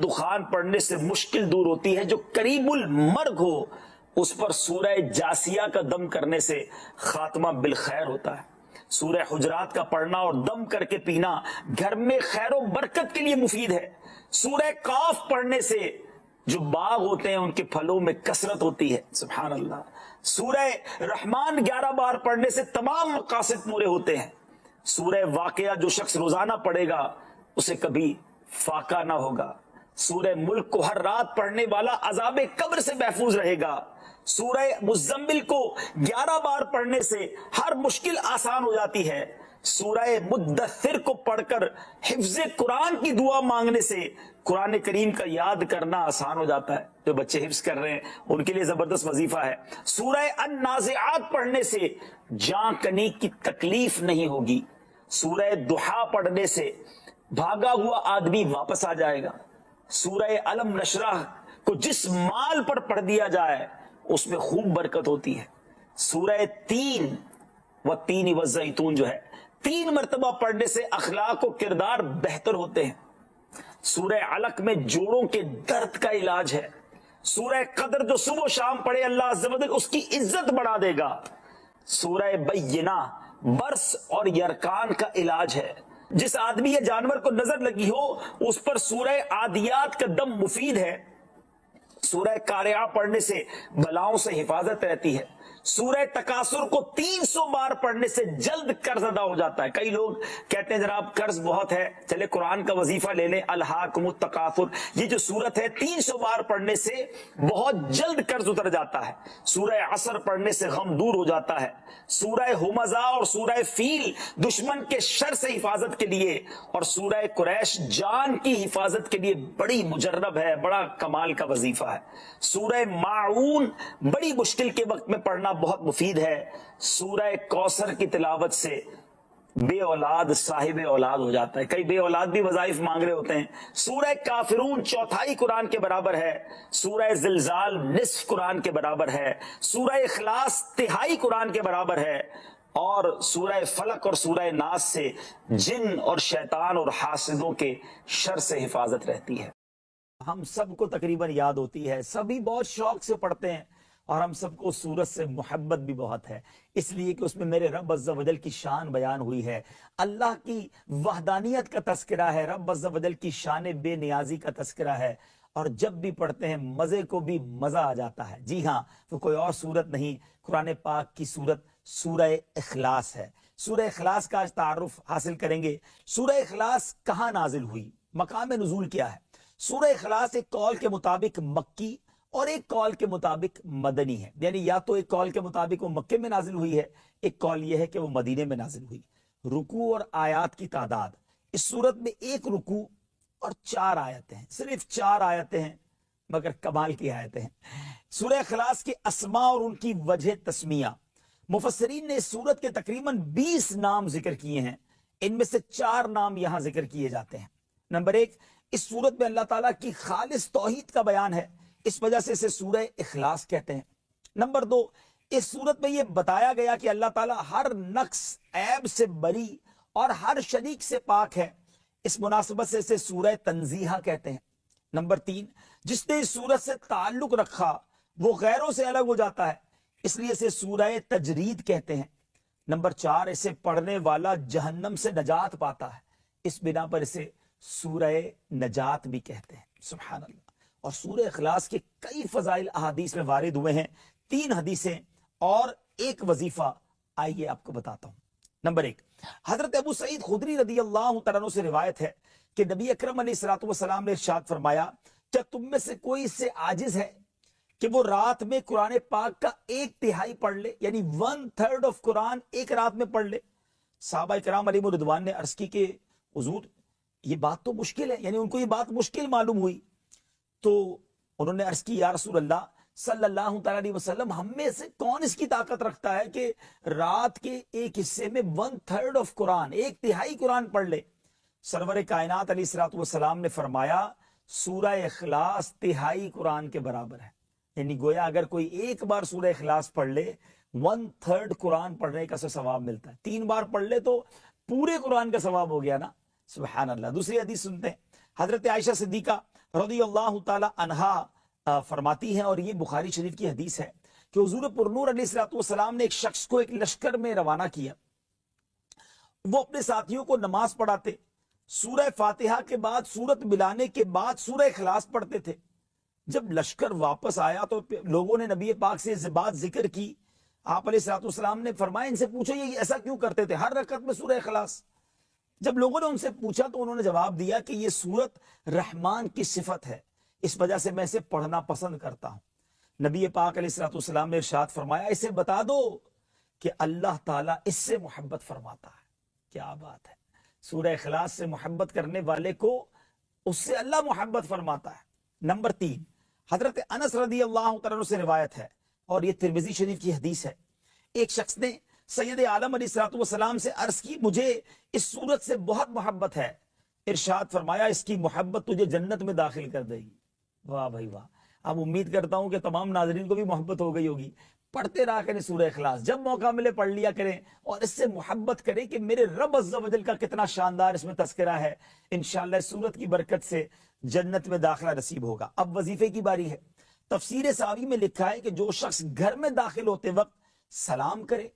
الدخان پڑھنے سے مشکل دور ہوتی ہے. جو قریب المرگ ہو اس پر سورہ جاسیہ کا دم کرنے سے خاتمہ بالخیر ہوتا ہے. سورہ حجرات کا پڑھنا اور دم کر کے پینا گھر میں خیر و برکت کے لیے مفید ہے. سورہ قاف پڑھنے سے جو باغ ہوتے ہیں ان کے پھلوں میں کثرت ہوتی ہے. سبحان اللہ. سورہ رحمان 11 بار پڑھنے سے تمام مقاصد پورے ہوتے ہیں. سورہ واقعہ جو شخص روزانہ پڑھے گا اسے کبھی فاقہ نہ ہوگا. سورہ ملک کو ہر رات پڑھنے والا عذاب قبر سے محفوظ رہے گا. سورہ مزمل کو 11 بار پڑھنے سے ہر مشکل آسان ہو جاتی ہے. سورہ مدثر کو پڑھ کر حفظ قرآن کی دعا مانگنے سے قرآن کریم کا یاد کرنا آسان ہو جاتا ہے. جو بچے حفظ کر رہے ہیں ان کے لیے زبردست وظیفہ ہے. سورہ النازعات پڑھنے سے جاں کنی کی تکلیف نہیں ہوگی. سورہ دحا پڑھنے سے بھاگا ہوا آدمی واپس آ جائے گا. سورہ علم نشرح کو جس مال پر پڑھ دیا جائے اس میں خوب برکت ہوتی ہے. سورہ تین والتین والزیتون جو ہے 3 مرتبہ پڑھنے سے اخلاق و کردار بہتر ہوتے ہیں. سورہ علق میں جوڑوں کے درد کا علاج ہے. سورہ قدر جو صبح و شام پڑھے اللہ عز و جل اس کی عزت بڑھا دے گا. سورہ بینہ برس اور یرکان کا علاج ہے. جس آدمی یا جانور کو نظر لگی ہو اس پر سورہ عادیات کا دم مفید ہے. سورہ قارعہ پڑھنے سے بلاؤں سے حفاظت رہتی ہے. سورہ تکاثر کو 300 بار پڑھنے سے جلد قرض ادا ہو جاتا ہے. کئی لوگ کہتے ہیں جناب قرض بہت ہے چلے قرآن کا وظیفہ لے لیں. الہاکم التکاثر یہ جو سورت ہے 300 بار پڑھنے سے بہت جلد قرض اتر جاتا ہے. سورہ عصر پڑھنے سے غم دور ہو جاتا ہے. سورہ ہمزہ اور سورہ فیل دشمن کے شر سے حفاظت کے لیے اور سورہ قریش جان کی حفاظت کے لیے بڑی مجرب ہے, بڑا کمال کا وظیفہ ہے. سورہ ماعون بڑی مشکل کے وقت میں پڑھنا بہت مفید ہے. سورہ کوثر کی تلاوت سے بے اولاد صاحب اولاد ہو جاتا ہے. کئی بے اولاد بھی وظائف مانگ رہے ہوتے ہیں. سورہ کافرون 1/4 قرآن کے برابر ہے. سورہ زلزال نصف قرآن کے برابر ہے. سورہ اخلاص 1/3 قرآن کے برابر ہے. اور سورہ فلق اور سورہ ناس سے جن اور شیطان اور حاسدوں کے شر سے حفاظت رہتی ہے. ہم سب کو تقریباً یاد ہوتی ہے, سبھی بہت شوق سے پڑھتے ہیں اور ہم سب کو سورت سے محبت بھی بہت ہے, اس لیے کہ اس میں میرے رب عز و جل کی شان بیان ہوئی ہے, اللہ کی وحدانیت کا تذکرہ ہے, رب عز و جل کی شان بے نیازی کا تذکرہ ہے. اور جب بھی پڑھتے ہیں مزے کو بھی مزہ آ جاتا ہے. جی ہاں, وہ کوئی اور سورت نہیں, قرآن پاک کی سورت سورہ اخلاص ہے. سورہ اخلاص کا آج تعارف حاصل کریں گے. سورہ اخلاص کہاں نازل ہوئی, مقام نزول کیا ہے؟ سورہ اخلاص ایک قول کے مطابق مکی اور ایک قول کے مطابق مدنی ہے. یعنی یا تو ایک قول کے مطابق وہ مکے میں نازل ہوئی ہے, ایک قول یہ ہے کہ وہ مدینے میں نازل ہوئی. رکوع اور آیات کی تعداد, اس صورت میں 1 رکوع اور 4 آیتیں ہیں, صرف 4 آیتیں ہیں مگر کمال کی آیتیں ہیں. سورہ اخلاص کے اسماء اور ان کی وجہ تسمیہ, مفسرین نے اس صورت کے تقریباً 20 نام ذکر کیے ہیں. ان میں سے 4 نام یہاں ذکر کیے جاتے ہیں. نمبر 1, اس صورت میں اللہ تعالیٰ کی خالص توحید کا بیان ہے, اس وجہ سے اسے سورہ اخلاص کہتے ہیں. نمبر 2, اس صورت میں یہ بتایا گیا کہ اللہ تعالیٰ ہر نقص عیب سے بری اور ہر شریک سے پاک ہے, اس مناسبت سے اسے سورہ تنزیہہ کہتے ہیں. نمبر 3, جس نے اس صورت سے تعلق رکھا وہ غیروں سے الگ ہو جاتا ہے, اس لیے اسے سورہ تجرید کہتے ہیں. نمبر 4, اسے پڑھنے والا جہنم سے نجات پاتا ہے, اس بنا پر اسے سورہ نجات بھی کہتے ہیں. سبحان اللہ. اور سورہ اخلاص کے کئی فضائل احادیث میں وارد ہوئے ہیں. 3 حدیثیں اور 1 وظیفہ, آئیے آپ کو بتاتا ہوں. نمبر 1, حضرت ابو سعید خدری رضی اللہ تعالیٰ عنہ سے روایت ہے کہ نبی اکرم علیہ الصلوۃ والسلام نے ارشاد فرمایا, کیا تم میں سے کوئی اس سے عاجز ہے کہ وہ رات میں قرآن پاک کا 1/3 پڑھ لے, یعنی 1/3 آف قرآن ایک رات میں پڑھ لے؟ صحابہ کرام علیہم رضوان نے عرض کی کہ حضور یہ بات تو مشکل ہے, یعنی ان کو یہ بات مشکل معلوم ہوئی. تو انہوں نے عرض کی, یا رسول اللہ صلی اللہ تعالیٰ علیہ وسلم, ہم میں سے کون اس کی طاقت رکھتا ہے کہ رات کے ایک حصے میں 1/3 آف قرآن, 1/3 قرآن پڑھ لے؟ سرور کائنات علیہ الصلوۃ والسلام نے فرمایا, سورہ اخلاص 1/3 قرآن کے برابر ہے. یعنی گویا اگر کوئی ایک بار سورہ اخلاص پڑھ لے 1/3 قرآن پڑھنے کا ثواب ملتا ہے. 3 بار پڑھ لے تو پورے قرآن کا ثواب ہو گیا نا. سبحان اللہ. دوسری حدیث سنتے ہیں. حضرت عائشہ صدیقہ رضی اللہ تعالی عنہا فرماتی ہیں، اور یہ بخاری شریف کی حدیث ہے، کہ حضور پرنور علیہ الصلوۃ والسلام نے ایک شخص کو ایک لشکر میں روانہ کیا. وہ اپنے ساتھیوں کو نماز پڑھاتے، سورہ فاتحہ کے بعد سورت ملانے کے بعد سورہ اخلاص پڑھتے تھے. جب لشکر واپس آیا تو لوگوں نے نبی پاک سے یہ بات ذکر کی. آپ علیہ الصلوۃ والسلام نے فرمایا ان سے پوچھو یہ ایسا کیوں کرتے تھے ہر رکعت میں سورہ اخلاص. جب لوگوں نے ان سے پوچھا تو انہوں نے جواب دیا کہ یہ سورت رحمان کی صفت ہے، اس وجہ سے میں اسے پڑھنا پسند کرتا ہوں. نبی پاک علیہ الصلوۃ والسلام نے ارشاد فرمایا اسے بتا دو کہ اللہ تعالیٰ اس سے محبت فرماتا ہے. کیا بات ہے، سورہ اخلاص سے محبت کرنے والے کو اس سے اللہ محبت فرماتا ہے. نمبر 3، حضرت انس رضی اللہ تعالیٰ عنہ سے روایت ہے، اور یہ ترمذی شریف کی حدیث ہے. ایک شخص نے سید عالم علیہ الصلوۃ والسلام سے عرض کی مجھے اس سورت سے بہت محبت ہے. ارشاد فرمایا اس کی محبت تجھے جنت میں داخل کر دے گی. واہ بھائی واہ. اب امید کرتا ہوں کہ تمام ناظرین کو بھی محبت ہو گئی ہوگی. پڑھتے رہا کریں سورہ اخلاص، جب موقع ملے پڑھ لیا کریں، اور اس سے محبت کریں کہ میرے رب عز و جل کا کتنا شاندار اس میں تذکرہ ہے. انشاءاللہ اس سورت کی برکت سے جنت میں داخلہ نصیب ہوگا. اب وظیفے کی باری ہے. تفسیر ساوی میں لکھا ہے کہ جو شخص گھر میں داخل ہوتے وقت سلام کرے،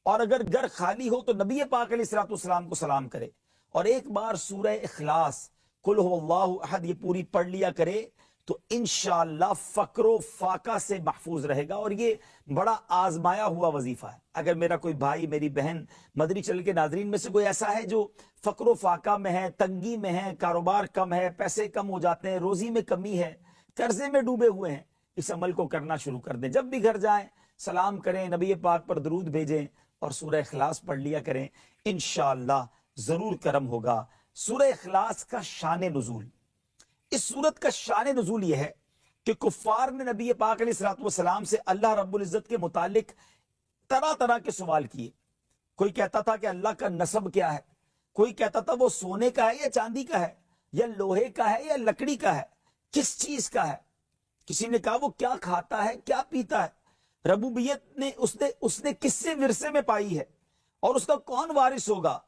اور اگر گھر خالی ہو تو نبی پاک علیہ الصلوۃ والسلام کو سلام کرے، اور ایک بار سورہ اخلاص قل هو اللہ احد یہ پوری پڑھ لیا کرے، تو انشاءاللہ فقر و فاقہ سے محفوظ رہے گا. اور یہ بڑا آزمایا ہوا وظیفہ ہے. اگر میرا کوئی بھائی، میری بہن، مدنی چینل کے ناظرین میں سے کوئی ایسا ہے جو فقر و فاقہ میں ہے، تنگی میں ہے، کاروبار کم ہے، پیسے کم ہو جاتے ہیں، روزی میں کمی ہے، قرضے میں ڈوبے ہوئے ہیں، اس عمل کو کرنا شروع کر دیں. جب بھی گھر جائیں سلام کریں، نبی پاک پر درود بھیجیں، اور سورہ اخلاص پڑھ لیا کریں. انشاءاللہ ضرور کرم ہوگا. سورہ اخلاص کا شان نزول، اس سورت کا شان نزول یہ ہے کہ کفار نے نبی پاک علیہ الصلوۃ والسلام سے اللہ رب العزت کے متعلق طرح طرح کے سوال کیے. کوئی کہتا تھا کہ اللہ کا نسب کیا ہے، کوئی کہتا تھا وہ سونے کا ہے یا چاندی کا ہے، یا لوہے کا ہے یا لکڑی کا ہے، کس چیز کا ہے. کسی نے کہا وہ کیا کھاتا ہے، کیا پیتا ہے، ربوبیت نے اس نے کس سے ورثے میں پائی ہے، اور اس کا کون وارث ہوگا.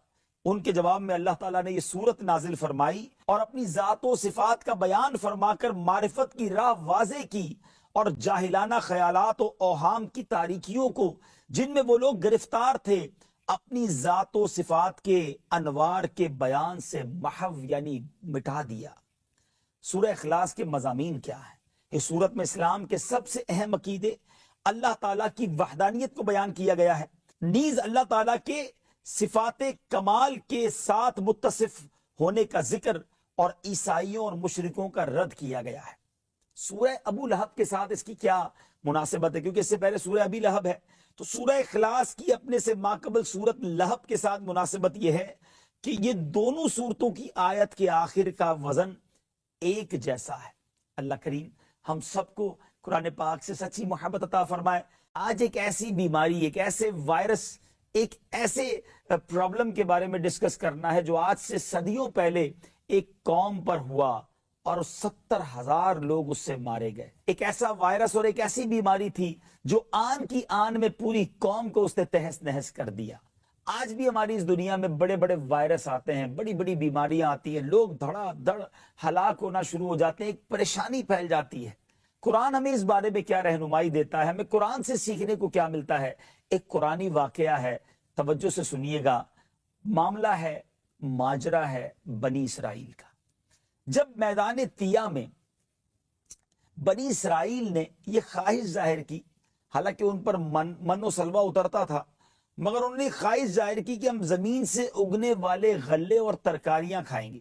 ان کے جواب میں اللہ تعالیٰ نے یہ سورت نازل فرمائی اور اپنی ذات و صفات کا بیان فرما کر معرفت کی راہ واضح کی، اور جاہلانہ خیالات و اوہام کی تاریکیوں کو جن میں وہ لوگ گرفتار تھے اپنی ذات و صفات کے انوار کے بیان سے محو یعنی مٹا دیا. سورہ اخلاص کے مضامین کیا ہیں؟ اس سورت میں اسلام کے سب سے اہم عقیدے، اللہ تعالیٰ کی وحدانیت کو بیان کیا گیا ہے، نیز اللہ تعالیٰ کے صفات کمال کے ساتھ متصف ہونے کا ذکر، اور عیسائیوں اور مشرکوں کا رد کیا گیا ہے. سورہ ابو لہب کے ساتھ اس کی کیا مناسبت ہے، کیونکہ اس سے پہلے سورہ ابی لہب ہے. تو سورہ اخلاص کی اپنے سے ماقبل سورت لہب کے ساتھ مناسبت یہ ہے کہ یہ دونوں سورتوں کی آیت کے آخر کا وزن ایک جیسا ہے. اللہ کریم ہم سب کو قرآن پاک سے سچی محبت عطا فرمائے. آج ایک ایسی بیماری، ایک ایسے وائرس، ایک ایسے پرابلم کے بارے میں ڈسکس کرنا ہے جو آج سے صدیوں پہلے ایک قوم پر ہوا اور 70,000 لوگ اس سے مارے گئے. ایک ایسا وائرس اور ایک ایسی بیماری تھی جو آن کی آن میں پوری قوم کو اس نے تہس نہس کر دیا. آج بھی ہماری اس دنیا میں بڑے بڑے وائرس آتے ہیں، بڑی بڑی بیماریاں آتی ہیں، لوگ دھڑا دھڑ ہلاک ہونا شروع ہو جاتے ہیں، ایک پریشانی پھیل جاتی ہے. قرآن ہمیں اس بارے میں کیا رہنمائی دیتا ہے، ہمیں قرآن سے سیکھنے کو کیا ملتا ہے؟ ایک قرآنی واقعہ ہے، توجہ سے سنیے گا. معاملہ ہے، ماجرا ہے بنی اسرائیل کا. جب میدان طیہ میں بنی اسرائیل نے یہ خواہش ظاہر کی، حالانکہ ان پر من و سلوہ اترتا تھا، مگر انہوں نے خواہش ظاہر کی کہ ہم زمین سے اگنے والے غلے اور ترکاریاں کھائیں گے.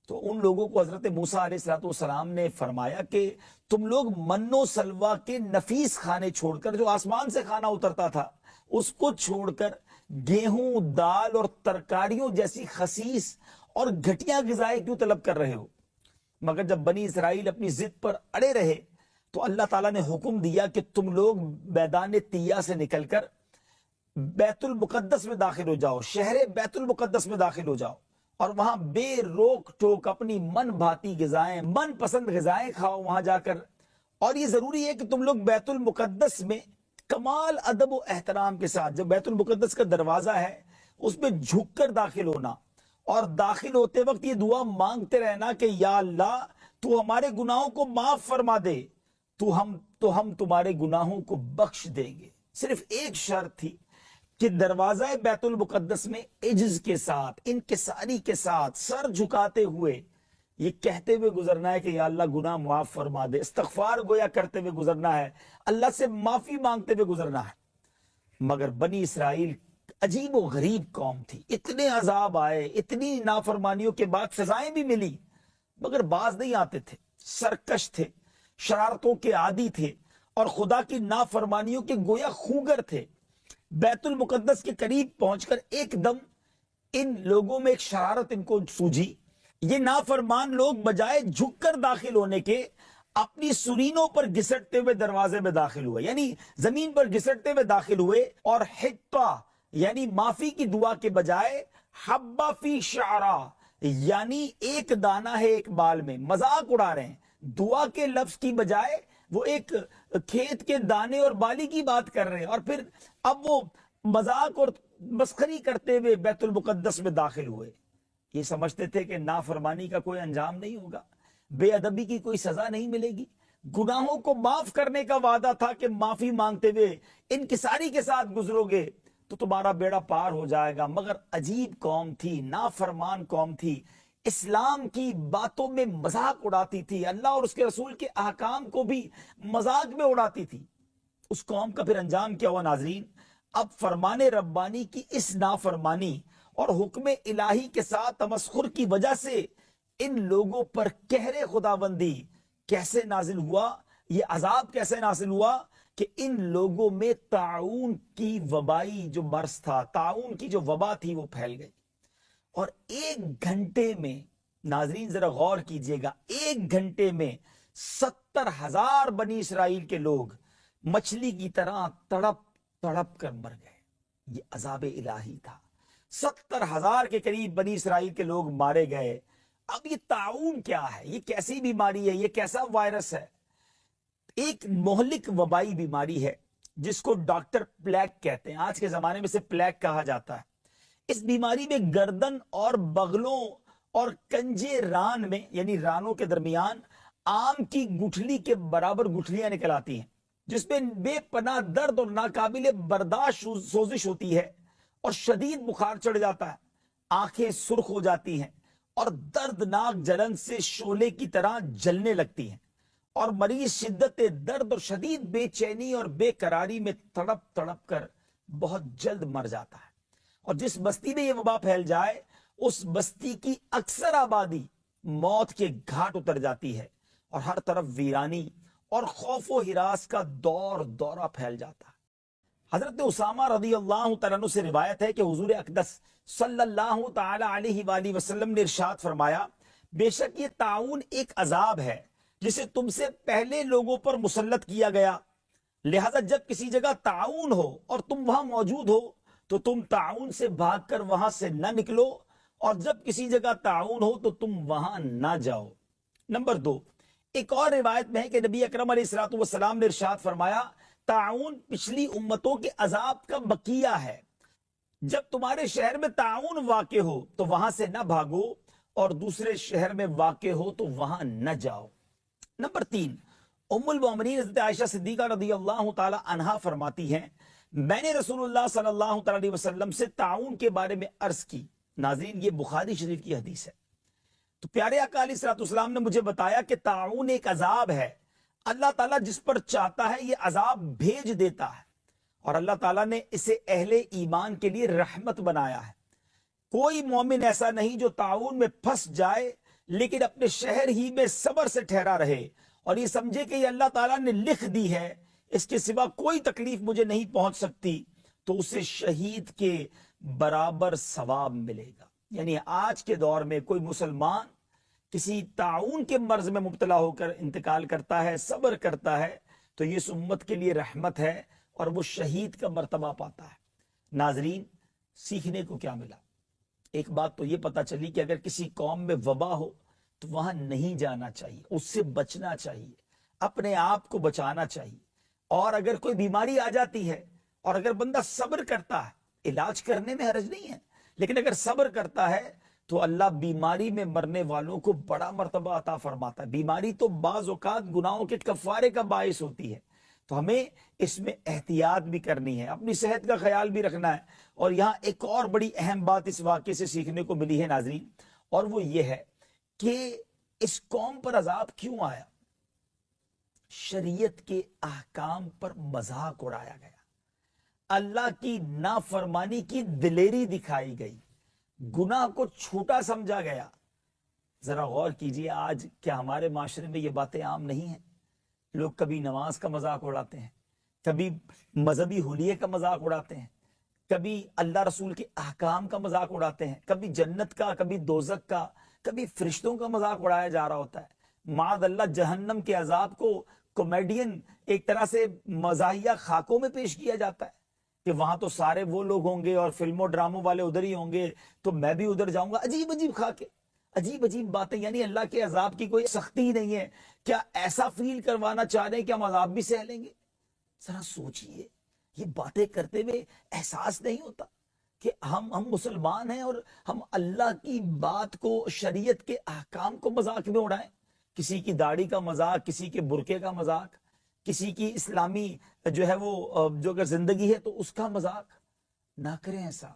تو ان لوگوں کو حضرت موسیٰ علیہ السلام نے فرمایا کہ تم لوگ من و سلوہ کے نفیس کھانے چھوڑ کر، جو آسمان سے کھانا اترتا تھا اس کو چھوڑ کر گیہوں، دال اور ترکاریوں جیسی خسیس اور گھٹیا غذائیں کیوں طلب کر رہے ہو؟ مگر جب بنی اسرائیل اپنی ضد پر اڑے رہے تو اللہ تعالیٰ نے حکم دیا کہ تم لوگ میدان طیہ سے نکل کر بیت المقدس میں داخل ہو جاؤ، شہر بیت المقدس میں داخل ہو جاؤ، اور وہاں بے روک ٹوک اپنی من بھاتی غذائیں، من پسند غذائیں کھاؤ وہاں جا کر. اور یہ ضروری ہے کہ تم لوگ بیت المقدس میں کمال ادب و احترام کے ساتھ، جب بیت المقدس کا دروازہ ہے اس میں جھک کر داخل ہونا، اور داخل ہوتے وقت یہ دعا مانگتے رہنا کہ یا اللہ تو ہمارے گناہوں کو معاف فرما دے تو ہم تمہارے گناہوں کو بخش دیں گے. صرف ایک شرط تھی کہ دروازہ بیت المقدس میں عجز کے ساتھ، انکساری کے ساتھ، سر جھکاتے ہوئے یہ کہتے ہوئے گزرنا ہے کہ یا اللہ گناہ معاف فرما دے، استغفار گویا کرتے ہوئے گزرنا ہے، اللہ سے معافی مانگتے ہوئے گزرنا ہے. مگر بنی اسرائیل عجیب و غریب قوم تھی، اتنے عذاب آئے، اتنی نافرمانیوں کے بعد سزائیں بھی ملی، مگر باز نہیں آتے تھے، سرکش تھے، شرارتوں کے عادی تھے اور خدا کی نافرمانیوں کے گویا خوگر تھے. بیت المقدس کے قریب پہنچ کر ایک دم ان لوگوں میں ایک شرارت ان کو سوجھی. یہ نافرمان لوگ بجائے جھک کر داخل ہونے کے اپنی سرینوں پر گھسٹتے ہوئے دروازے میں داخل ہوئے، یعنی زمین پر گھسٹتے ہوئے داخل ہوئے، اور حطہ یعنی معافی کی دعا کے بجائے حبہ فی شعرا یعنی ایک دانہ ہے ایک بال میں، مذاق اڑا رہے ہیں. دعا کے لفظ کی بجائے وہ ایک کھیت کے دانے اور بالی کی بات کر رہے ہیں، اور پھر اب وہ مذاق اور مسخری کرتے ہوئے بیت المقدس میں داخل ہوئے. یہ سمجھتے تھے کہ نافرمانی کا کوئی انجام نہیں ہوگا، بے ادبی کی کوئی سزا نہیں ملے گی، گناہوں کو معاف کرنے کا وعدہ تھا کہ معافی مانگتے ہوئے انکساری کے ساتھ گزرو گے تو تمہارا بیڑا پار ہو جائے گا. مگر عجیب قوم تھی، نافرمان قوم تھی، اسلام کی باتوں میں مذاق اڑاتی تھی، اللہ اور اس کے رسول کے احکام کو بھی مذاق میں اڑاتی تھی. اس قوم کا پھر انجام کیا ہوا ناظرین؟ اب فرمان ربانی کی اس نافرمانی اور حکم الہی کے ساتھ تمسخر کی وجہ سے ان لوگوں پر قہر خداوندی کیسے نازل ہوا، یہ عذاب کیسے نازل ہوا کہ ان لوگوں میں طاعون کی وبائی جو مرض تھا، طاعون کی جو وبا تھی وہ پھیل گئی. اور ایک گھنٹے میں ناظرین ذرا غور کیجئے گا، ایک گھنٹے میں 70,000 بنی اسرائیل کے لوگ مچھلی کی طرح تڑپ تڑپ کر مر گئے. یہ عذاب الہی تھا. 70,000 کے قریب بنی اسرائیل کے لوگ مارے گئے. اب یہ طاعون کیا ہے؟ یہ کیسی بیماری ہے؟ یہ کیسا وائرس ہے؟ ایک مہلک وبائی بیماری ہے جس کو ڈاکٹر پلیگ کہتے ہیں، آج کے زمانے میں سے پلیگ کہا جاتا ہے. اس بیماری میں گردن اور بغلوں اور کنجے ران میں یعنی رانوں کے درمیان آم کی گٹھلی کے برابر گٹھلیاں نکل آتی ہیں، جس میں بے پناہ درد اور ناقابل برداشت سوزش ہوتی ہے اور شدید بخار چڑھ جاتا ہے. آنکھیں سرخ ہو جاتی ہیں اور دردناک جلن سے شعلے کی طرح جلنے لگتی ہیں، اور مریض شدت درد اور شدید بے چینی اور بے قراری میں تڑپ تڑپ کر بہت جلد مر جاتا ہے. اور جس بستی میں یہ وبا پھیل جائے اس بستی کی اکثر آبادی موت کے گھاٹ اتر جاتی ہے، اور ہر طرف ویرانی اور خوف و ہراس کا دورہ پھیل جاتا ہے. حضرت اسامہ رضی اللہ تعالیٰ عنہ سے روایت ہے کہ حضور اقدس صلی اللہ تعالی علیہ وآلہ وسلم نے ارشاد فرمایا، بے شک یہ طاعون ایک عذاب ہے جسے تم سے پہلے لوگوں پر مسلط کیا گیا، لہذا جب کسی جگہ طاعون ہو اور تم وہاں موجود ہو تو تم طاعون سے بھاگ کر وہاں سے نہ نکلو، اور جب کسی جگہ طاعون ہو تو تم وہاں نہ جاؤ. نمبر 2، ایک اور روایت میں ہے کہ نبی اکرم علیہ الصلوۃ والسلام نے ارشاد فرمایا، طاعون پچھلی امتوں کے عذاب کا بقیہ ہے. جب تمہارے شہر میں طاعون واقع ہو تو وہاں سے نہ بھاگو، اور دوسرے شہر میں واقع ہو تو وہاں نہ جاؤ. نمبر 3، ام المومنین حضرت عائشہ صدیقہ رضی اللہ تعالی عنہا فرماتی ہیں، میں نے رسول اللہ صلی اللہ تعالی علیہ وسلم سے طاعون کے بارے میں عرض کی. ناظرین یہ بخاری شریف کی حدیث ہے. تو پیارے آقا علیہ الصلوۃ والسلام نے مجھے بتایا کہ طاعون ایک عذاب ہے، اللہ تعالیٰ جس پر چاہتا ہے یہ عذاب بھیج دیتا ہے، اور اللہ تعالیٰ نے اسے اہل ایمان کے لیے رحمت بنایا ہے. کوئی مومن ایسا نہیں جو طاعون میں پھنس جائے لیکن اپنے شہر ہی میں صبر سے ٹھہرا رہے اور یہ سمجھے کہ یہ اللہ تعالیٰ نے لکھ دی ہے، اس کے سوا کوئی تکلیف مجھے نہیں پہنچ سکتی، تو اسے شہید کے برابر ثواب ملے گا. یعنی آج کے دور میں کوئی مسلمان کسی طاعون کے مرض میں مبتلا ہو کر انتقال کرتا ہے، صبر کرتا ہے، تو یہ اس امت کے لیے رحمت ہے اور وہ شہید کا مرتبہ پاتا ہے. ناظرین سیکھنے کو کیا ملا؟ ایک بات تو یہ پتا چلی کہ اگر کسی قوم میں وبا ہو تو وہاں نہیں جانا چاہیے، اس سے بچنا چاہیے، اپنے آپ کو بچانا چاہیے. اور اگر کوئی بیماری آ جاتی ہے اور اگر بندہ صبر کرتا ہے، علاج کرنے میں حرج نہیں ہے، لیکن اگر صبر کرتا ہے تو اللہ بیماری میں مرنے والوں کو بڑا مرتبہ عطا فرماتا ہے. بیماری تو بعض اوقات گناہوں کے کفارے کا باعث ہوتی ہے, تو ہمیں اس میں احتیاط بھی کرنی ہے, اپنی صحت کا خیال بھی رکھنا ہے. اور یہاں ایک اور بڑی اہم بات اس واقعے سے سیکھنے کو ملی ہے ناظرین, اور وہ یہ ہے کہ اس قوم پر عذاب کیوں آیا؟ شریعت کے احکام پر مذاق اڑایا گیا, اللہ کی نافرمانی کی دلیری دکھائی گئی, گناہ کو چھوٹا سمجھا گیا. ذرا غور کیجئے, آج کیا ہمارے معاشرے میں یہ باتیں عام نہیں ہیں؟ لوگ کبھی نماز کا مذاق اڑاتے ہیں, کبھی مذہبی حلیے کا مذاق اڑاتے ہیں, کبھی اللہ رسول کے احکام کا مذاق اڑاتے ہیں, کبھی جنت کا, کبھی دوزخ کا, کبھی فرشتوں کا مذاق اڑایا جا رہا ہوتا ہے. معاذ اللہ جہنم کے عذاب کو کامیڈین ایک طرح سے مزاحیہ خاکوں میں پیش کیا جاتا ہے کہ وہاں تو سارے وہ لوگ ہوں گے اور فلموں ڈراموں والے ادھر ہی ہوں گے, تو میں بھی ادھر جاؤں گا. عجیب عجیب خاکے, عجیب عجیب باتیں. یعنی اللہ کے عذاب کی کوئی سختی ہی نہیں ہے. کیا ایسا فیل کروانا چاہ رہے ہیں کہ ہم عذاب بھی سہ لیں گے؟ ذرا سوچئے, یہ باتیں کرتے ہوئے احساس نہیں ہوتا کہ ہم مسلمان ہیں اور ہم اللہ کی بات کو, شریعت کے احکام کو مذاق میں اڑائیں؟ کسی کی داڑھی کا مذاق, کسی کے برقعے کا مذاق, کسی کی اسلامی جو ہے وہ جو اگر زندگی ہے تو اس کا مذاق. نہ کریں ایسا.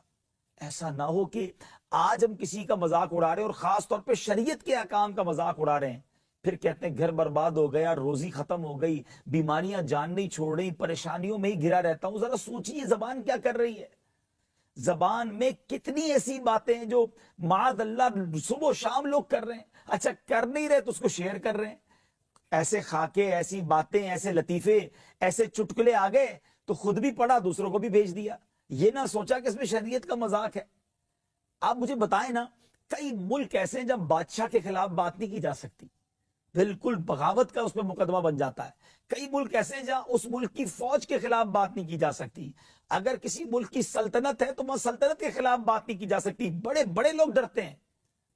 ایسا نہ ہو کہ آج ہم کسی کا مذاق اڑا رہے ہیں اور خاص طور پہ شریعت کے احکام کا مذاق اڑا رہے ہیں, پھر کہتے ہیں گھر برباد ہو گیا, روزی ختم ہو گئی, بیماریاں جان نہیں چھوڑ رہی, پریشانیوں میں ہی گھرا رہتا ہوں. ذرا سوچیے زبان کیا کر رہی ہے. زبان میں کتنی ایسی باتیں ہیں جو معاذ اللہ صبح و شام لوگ کر رہے ہیں. اچھا کر نہیں رہے تو اس کو شیئر کر رہے ہیں. ایسے خاکے, ایسی باتیں, ایسے لطیفے, ایسے چٹکلے آ گئے تو خود بھی پڑھا, دوسروں کو بھی بھیج دیا. یہ نہ سوچا کہ اس میں شریعت کا مذاق ہے. آپ مجھے بتائیں نا, کئی ملک ایسے ہیں جب بادشاہ کے خلاف بات نہیں کی جا سکتی, بالکل بغاوت کا اس پہ مقدمہ بن جاتا ہے. کئی ملک ایسے ہیں جہاں اس ملک کی فوج کے خلاف بات نہیں کی جا سکتی. اگر کسی ملک کی سلطنت ہے تو وہاں سلطنت کے خلاف بات نہیں کی جا سکتی, بڑے بڑے لوگ ڈرتے ہیں.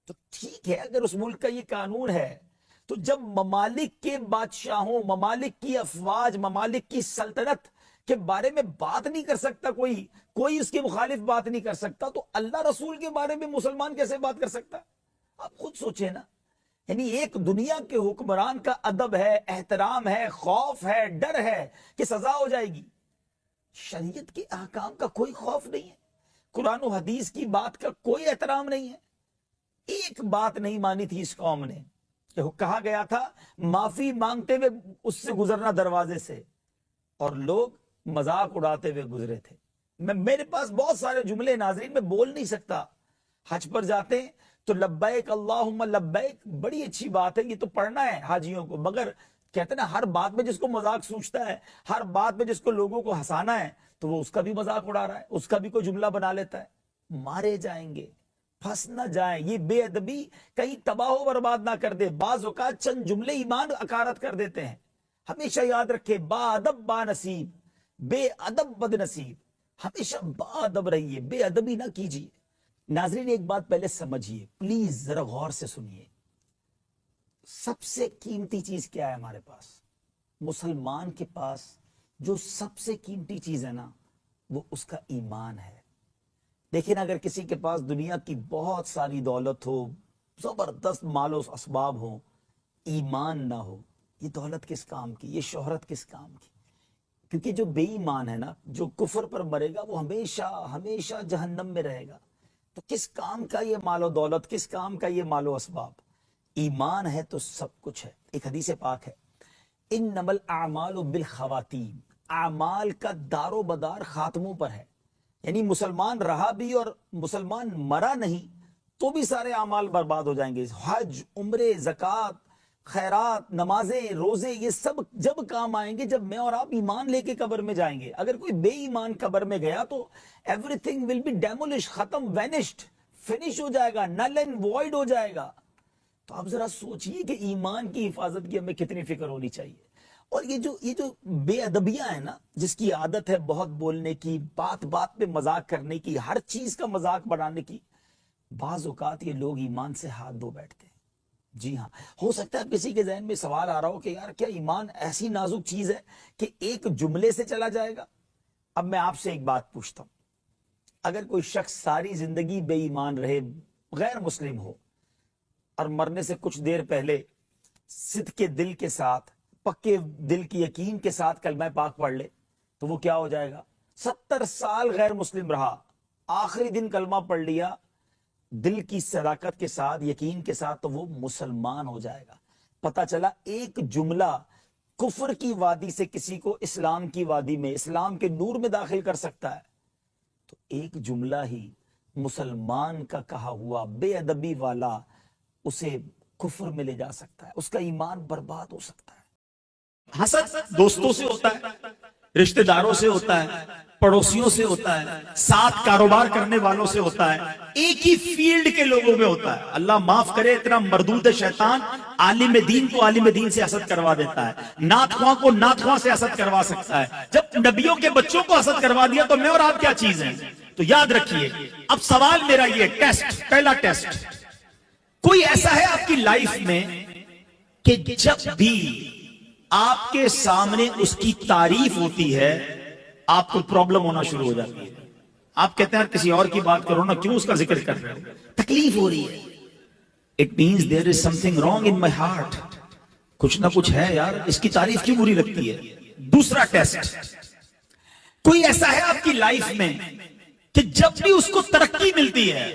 تو ٹھیک ہے, اگر اس ملک کا یہ قانون ہے, تو جب ممالک کے بادشاہوں, ممالک کی افواج, ممالک کی سلطنت کے بارے میں بات نہیں کر سکتا کوئی اس کے مخالف بات نہیں کر سکتا, تو اللہ رسول کے بارے میں مسلمان کیسے بات کر سکتا؟ آپ خود سوچیں نا. یعنی ایک دنیا کے حکمران کا ادب ہے, احترام ہے, خوف ہے, ڈر ہے کہ سزا ہو جائے گی. شریعت کے احکام کا کوئی خوف نہیں ہے, قرآن و حدیث کی بات کا کوئی احترام نہیں ہے. ایک بات نہیں مانی تھی اس قوم نے, کہا گیا تھا معافی مانگتے ہوئے اس سے گزرنا دروازے سے, اور لوگ مذاق اڑاتے ہوئے گزرے تھے. میرے پاس بہت سارے جملے ناظرین, میں بول نہیں سکتا. حج پر جاتے ہیں تو لبیک اللہم لبیک, بڑی اچھی بات ہے, یہ تو پڑھنا ہے حاجیوں کو, مگر کہتے ہیں نا ہر بات میں جس کو مذاق سوچتا ہے, ہر بات میں جس کو لوگوں کو ہنسانا ہے, تو وہ اس کا بھی مذاق اڑا رہا ہے, اس کا بھی کوئی جملہ بنا لیتا ہے. مارے جائیں گے, پھنس نہ جائیں. یہ بے ادبی کہیں تباہ و برباد نہ کر دے. بعض اوقات چند جملے ایمان اکارت کر دیتے ہیں. ہمیشہ یاد رکھے, با ادب با نصیب, بے ادب بد نصیب. ہمیشہ با ادب رہیے, بے ادبی نہ کیجیے. ناظرین ایک بات پہلے سمجھیے, پلیز ذرا غور سے سنیے. سب سے قیمتی چیز کیا ہے ہمارے پاس؟ مسلمان کے پاس جو سب سے قیمتی چیز ہے نا, وہ اس کا ایمان ہے. دیکھیں نا, اگر کسی کے پاس دنیا کی بہت ساری دولت ہو, زبردست مال و اسباب ہو, ایمان نہ ہو, یہ دولت کس کام کی, یہ شہرت کس کام کی؟ کیونکہ جو بے ایمان ہے نا, جو کفر پر مرے گا, وہ ہمیشہ ہمیشہ جہنم میں رہے گا. تو کس کام کا یہ مال و دولت, کس کام کا یہ مال و اسباب؟ ایمان ہے تو سب کچھ ہے. ایک حدیث پاک ہے, انما الاعمال بالخواتیم, اعمال کا دار و بدار خاتموں پر ہے. یعنی مسلمان رہا بھی اور مسلمان مرا نہیں تو بھی سارے اعمال برباد ہو جائیں گے. حج, عمرے, زکوٰۃ, خیرات, نمازیں, روزے, یہ سب جب کام آئیں گے جب میں اور آپ ایمان لے کے قبر میں جائیں گے. اگر کوئی بے ایمان قبر میں گیا تو everything will be demolish, ختم, وینشڈ, فنش ہو جائے گا, نل اینڈ وائڈ ہو جائے گا. تو آپ ذرا سوچئے کہ ایمان کی حفاظت کی ہمیں کتنی فکر ہونی چاہیے. اور یہ جو بے ادبیاں ہیں نا, جس کی عادت ہے بہت بولنے کی, بات بات پہ مذاق کرنے کی, ہر چیز کا مذاق بنانے کی, بعض اوقات یہ لوگ ایمان سے ہاتھ دھو بیٹھتے ہیں. جی ہاں, ہو سکتا ہے کسی کے ذہن میں سوال آ رہا ہو کہ یار کیا ایمان ایسی نازک چیز ہے کہ ایک جملے سے چلا جائے گا؟ اب میں آپ سے ایک بات پوچھتا ہوں, اگر کوئی شخص ساری زندگی بے ایمان رہے, غیر مسلم ہو اور مرنے سے کچھ دیر پہلے صدق کے دل کے ساتھ، پکے دل کی یقین کے ساتھ کلمہ پاک پڑھ لے تو وہ کیا ہو جائے گا؟ 70 سال غیر مسلم رہا، آخری دن کلمہ پڑھ لیا دل کی صداقت کے ساتھ، یقین کے ساتھ، تو وہ مسلمان ہو جائے گا۔ پتہ چلا ایک جملہ کفر کی وادی سے کسی کو اسلام کی وادی میں، اسلام کے نور میں داخل کر سکتا ہے، تو ایک جملہ ہی مسلمان کا کہا ہوا بے ادبی والا اسے کفر میں لے جا سکتا ہے، اس کا ایمان برباد ہو سکتا ہے۔ حسد دوستوں سے ہوتا ہے، رشتہ داروں سے ہوتا ہے، پڑوسیوں سے ہوتا ہے، ساتھ کاروبار کرنے والوں سے ہوتا ہے، ایک ہی فیلڈ کے لوگوں میں ہوتا ہے۔ اللہ معاف کرے، اتنا مردود شیطان عالم دین کو عالم دین سے حسد کروا دیتا ہے، نعت خواں کو نعت خواں سے حسد کروا سکتا ہے۔ جب نبیوں کے بچوں کو حسد کروا دیا تو میں اور آپ کیا چیز ہیں؟ تو یاد رکھیے، اب سوال میرا یہ ٹیسٹ، پہلا ٹیسٹ، کوئی ایسا ہے آپ کی لائف میں کہ جب بھی آپ کے سامنے اس کی تعریف ہوتی ہے آپ کو پرابلم ہونا شروع ہو جاتی ہے؟ آپ کہتے ہیں کسی اور کی بات کرو نا، کیوں اس کا ذکر کر رہے ہو؟ تکلیف ہو رہی ہے۔ It means there is something wrong in my heart، کچھ نہ کچھ ہے یار، اس کی تعریف کیوں بری لگتی ہے؟ دوسرا ٹیسٹ، کوئی ایسا ہے آپ کی لائف میں کہ جب بھی اس کو ترقی ملتی ہے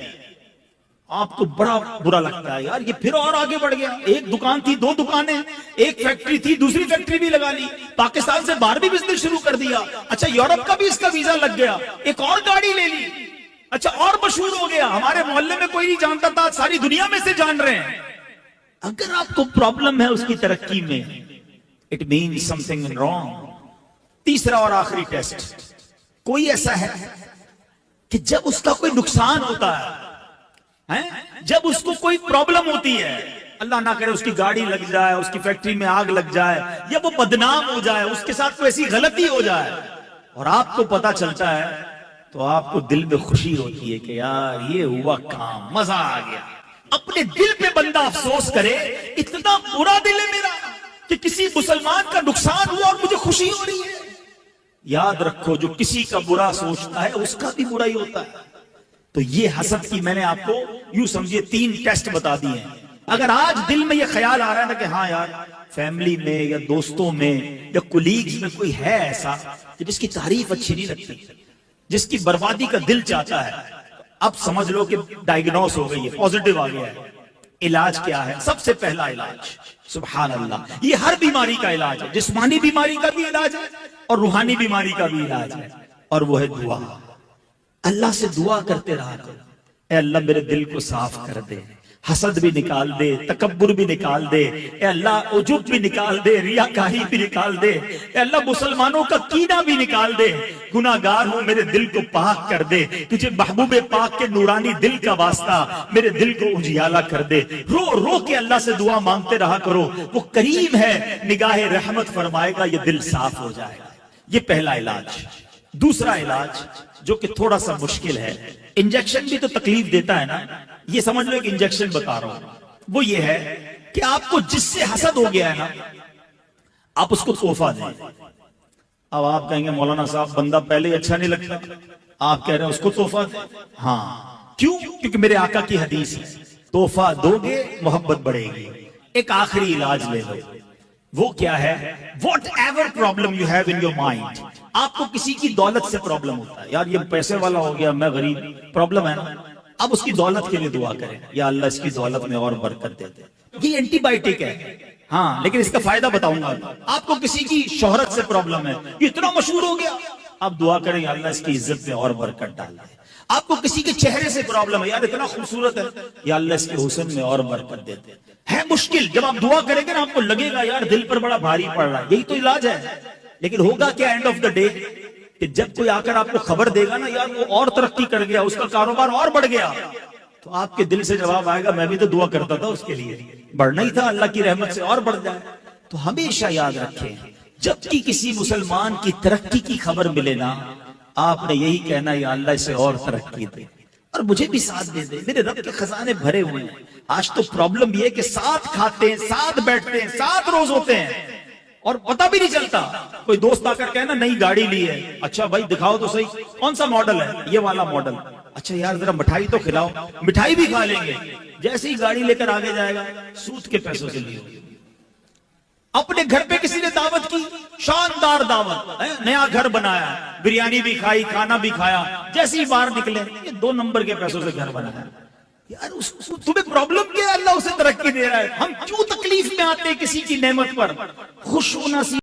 آپ کو بڑا برا لگتا ہے، یار یہ پھر اور آگے بڑھ گیا، ایک دکان تھی، 2 دکانیں، ایک فیکٹری تھی، دوسری فیکٹری بھی لگا لی، پاکستان سے باہر بھی بزنس شروع کر دیا، اچھا یورپ کا بھی اس کا ویزا لگ گیا، ایک اور گاڑی لے لی، اچھا اور مشہور ہو گیا، ہمارے محلے میں کوئی نہیں جانتا تھا، ساری دنیا میں سے جان رہے ہیں۔ اگر آپ کو پرابلم ہے اس کی ترقی میں، it means something wrong. تیسرا اور آخری ٹیسٹ، کوئی ایسا ہے کہ جب اس کا کوئی نقصان ہوتا ہے، جب اس کو کوئی پرابلم ہوتی ہے، اللہ نہ کرے اس کی گاڑی لگ جائے، اس کی فیکٹری میں آگ لگ جائے، یا وہ بدنام ہو جائے، اس کے ساتھ کوئی ایسی غلطی ہو جائے اور آپ کو پتا چلتا ہے، تو آپ کو دل میں خوشی ہوتی ہے کہ یار یہ ہوا کام، مزہ آ گیا۔ اپنے دل پہ بندہ افسوس کرے، اتنا برا دل ہے میرا کہ کسی مسلمان کا نقصان ہوا اور مجھے خوشی ہو رہی ہے۔ یاد رکھو، جو کسی کا برا سوچتا ہے اس کا بھی برا ہی ہوتا ہے۔ تو یہ حسد کی میں نے آپ کو یوں سمجھے 3 ٹیسٹ بتا دیے ہیں۔ اگر آج دل میں یہ خیال آ رہا ہے نا کہ ہاں یار فیملی میں یا دوستوں میں یا کولیگز میں کوئی ہے ایسا کہ جس کی تعریف اچھی نہیں لگتی، جس کی بربادی کا دل چاہتا ہے، اب سمجھ لو کہ ڈائیگنوز ہو گئی ہے، پوزیٹیو آ گیا ہے۔ علاج کیا ہے؟ سب سے پہلا علاج، سبحان اللہ، یہ ہر بیماری کا علاج ہے، جسمانی بیماری کا بھی علاج ہے اور روحانی بیماری کا بھی علاج ہے، اور وہ ہے دعا۔ اللہ سے دعا کرتے رہا کرو، اے اللہ میرے دل کو صاف کر دے، حسد بھی نکال دے، تکبر بھی نکال دے، اے اللہ عجب بھی نکال دے، ریاکاری بھی نکال دے، اے اللہ مسلمانوں کا کینہ بھی نکال دے، گناہگار ہوں میرے دل کو پاک کر دے، تجھے محبوب پاک کے نورانی دل کا واسطہ میرے دل کو اجیالہ کر دے۔ رو رو کے اللہ سے دعا مانگتے رہا کرو، وہ کریم ہے، نگاہ رحمت فرمائے گا، یہ دل صاف ہو جائے گا۔ یہ پہلا علاج۔ دوسرا علاج جو کہ تھوڑا سا مشکل ہے، انجیکشن بھی تو تکلیف دیتا ہے نا، یہ سمجھ لو ایک انجیکشن بتا رہا ہوں، وہ یہ ہے کہ آپ کو جس سے حسد ہو گیا ہے نا، آپ اس کو تحفہ دیں۔ اب آپ کہیں گے مولانا صاحب بندہ پہلے ہی اچھا نہیں لگتا، آپ کہہ رہے ہیں اس کو تحفہ دیں؟ ہاں، کیوں؟ کیونکہ میرے آقا کی حدیث ہے، تحفہ دو گے محبت بڑھے گی۔ ایک آخری علاج لے لو، وہ کیا ہے؟ What ever problem you have in your mind, آپ کو کسی کی دولت سے پرابلم ہوتا ہے، یار یہ پیسے والا ہو گیا میں غریب، پرابلم ہے نا، اب اس کی دولت کے لیے دعا کریں، یا اللہ اس کی دولت میں اور برکت دے دے۔ یہ اینٹی بائیوٹک ہے، ہاں، لیکن اس کا فائدہ بتاؤں گا۔ آپ کو کسی کی شہرت سے پرابلم ہے، یہ اتنا مشہور ہو گیا، آپ دعا کریں یا اللہ اس کی عزت میں اور برکت ڈال دے۔ آپ کو کسی کے چہرے سے پرابلم ہے، یار اتنا خوبصورت ہے، یا اللہ اس کے حسن میں اور برکت دے دے۔ ہے مشکل، جب آپ دعا کریں گے نا آپ کو لگے گا یار دل پر بڑا بھاری پڑ رہا ہے، یہی تو علاج ہے۔ لیکن ہوگا کیا اینڈ آف دا ڈے کہ جب کوئی آ کر آپ کو خبر دے گا نا یار وہ اور ترقی کر گیا، اس کا کاروبار اور بڑھ گیا، تو آپ کے دل سے جواب آئے گا میں بھی تو دعا کرتا تھا اس کے لیے، بڑھنا ہی تھا، اللہ کی رحمت سے اور بڑھ جائے۔ تو ہمیشہ یاد رکھیں، جب کی کسی مسلمان کی ترقی کی خبر ملے نا، آپ نے یہی کہنا یا اللہ اسے اور ترقی دے اور مجھے بھی ساتھ دے دے، میرے رب کے خزانے بھرے ہوئے ہیں۔ آج تو پرابلم یہ ہے کہ ساتھ کھاتے ہیں، ساتھ بیٹھتے ہیں، ساتھ روز ہوتے ہیں اور پتہ بھی نہیں چلتا۔ کوئی دوست آ کر کہنا نئی گاڑی لی ہے، اچھا بھائی دکھاؤ تو صحیح، کون سا ماڈل ہے؟ یہ والا ماڈل۔ اچھا یار ذرا مٹھائی تو کھلاؤ، مٹھائی بھی کھا لیں گے، جیسے ہی گاڑی لے کر آگے جائے گا سود کے پیسوں سے لیے۔ اپنے گھر پہ کسی نے دعوت کی، شاندار دعوت، نیا گھر بنایا، بریانی بھی کھائی، کھانا بھی کھایا، جیسے ہی باہر نکلے یہ 2 نمبر کے پیسوں سے گھر بنایا۔ یار تمہیں پرابلم کیا ہے؟ اللہ اسے ترقی دے رہا ہے، ہم کیوں تکلیف میں آتے ہیں کسی کی نعمت پر؟ خوش ہونا